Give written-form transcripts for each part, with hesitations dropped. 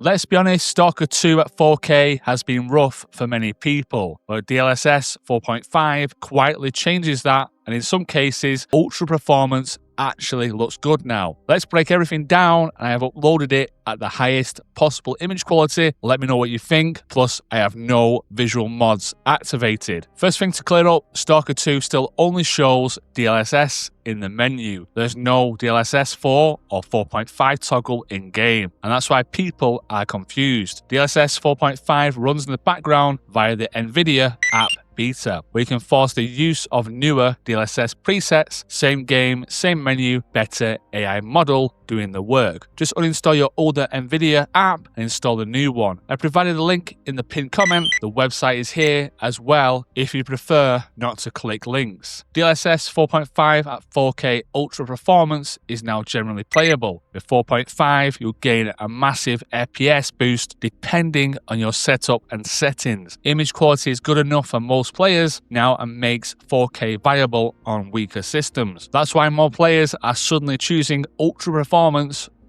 Let's be honest, Stalker 2 at 4K has been rough for many people, but DLSS 4.5 quietly changes that, and in some cases, ultra performance actually looks good now. Let's break everything down, and I have uploaded it at the highest possible image quality. Let me know what you think, plus I have no visual mods activated. First thing to clear up, Stalker 2 still only shows DLSS in the menu. There's no DLSS 4 or 4.5 toggle in-game, and that's why people are confused. DLSS 4.5 runs in the background via the NVIDIA app beta, where you can force the use of newer DLSS presets, same game, same menu, better AI model doing the work. Just uninstall your older NVIDIA app and install the new one. I provided a link in the pinned comment. The website is here as well if you prefer not to click links. DLSS 4.5 at 4K ultra performance is now generally playable. With 4.5, you'll gain a massive FPS boost depending on your setup and settings. Image quality is good enough for most players now and makes 4K viable on weaker systems. That's why more players are suddenly choosing ultra performance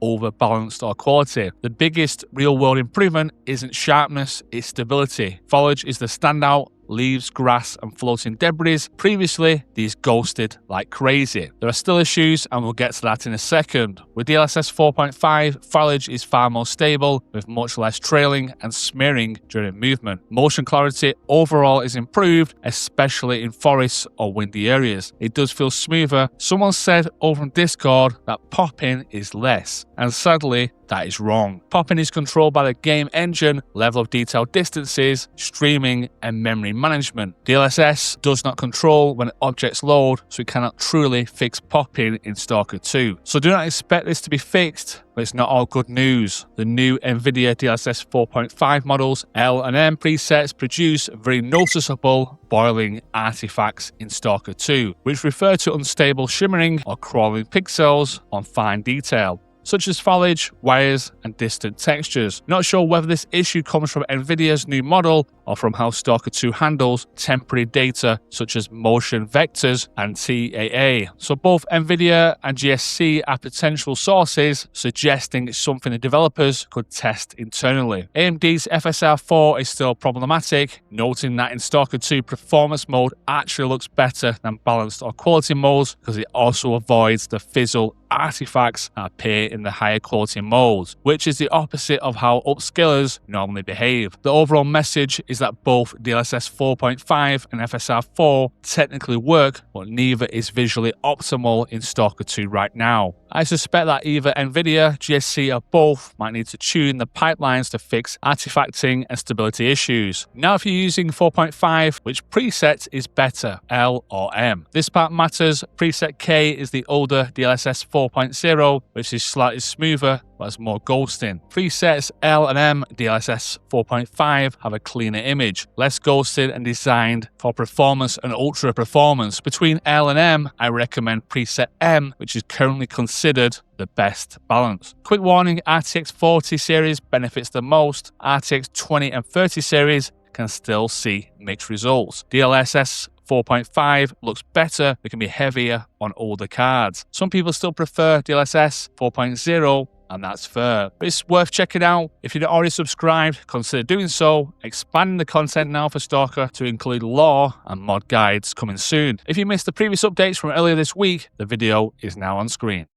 over balanced or quality. The biggest real-world improvement isn't sharpness, it's stability. Foliage is the standout. Leaves, grass, and floating debris. Previously, these ghosted like crazy. There are still issues, and we'll get to that in a second. With DLSS 4.5, foliage is far more stable, with much less trailing and smearing during movement. Motion clarity overall is improved, especially in forests or windy areas. It does feel smoother. Someone said over on Discord that popping is less, and sadly, that is wrong. Popping is controlled by the game engine, level of detail distances, streaming, and memory management. DLSS does not control when objects load, so it cannot truly fix popping in Stalker 2. So do not expect this to be fixed, but it's not all good news. The new NVIDIA DLSS 4.5 models L and M presets produce very noticeable boiling artifacts in Stalker 2, which refer to unstable shimmering or crawling pixels on fine detail, such as foliage, wires, and distant textures. Not sure whether this issue comes from NVIDIA's new model or from how Stalker 2 handles temporary data such as motion vectors and TAA. So both NVIDIA and GSC are potential sources, suggesting it's something the developers could test internally. AMD's FSR4 is still problematic, noting that in Stalker 2 performance mode actually looks better than balanced or quality modes because it also avoids the fizzle artifacts that appear in the higher quality modes, which is the opposite of how upscalers normally behave. The overall message is that both DLSS 4.5 and FSR4 technically work, but neither is visually optimal in Stalker 2 right now. I suspect that either NVIDIA, GSC, or both might need to tune the pipelines to fix artifacting and stability issues. Now, if you're using 4.5, which preset is better, L or M? This part matters. Preset K is the older DLSS 4.0, which is slightly smoother but has more ghosting. Presets L and M DLSS 4.5 have a cleaner image, less ghosted and designed for performance and ultra performance. Between L and M, I recommend preset M, which is currently considered the best balance. Quick warning, RTX 40 series benefits the most. RTX 20 and 30 series can still see mixed results. DLSS 4.5 looks better, but can be heavier on older cards. Some people still prefer DLSS 4.0, and that's fair. But it's worth checking out. If you're not already subscribed, consider doing so. Expanding the content now for Stalker to include lore and mod guides coming soon. If you missed the previous updates from earlier this week, the video is now on screen.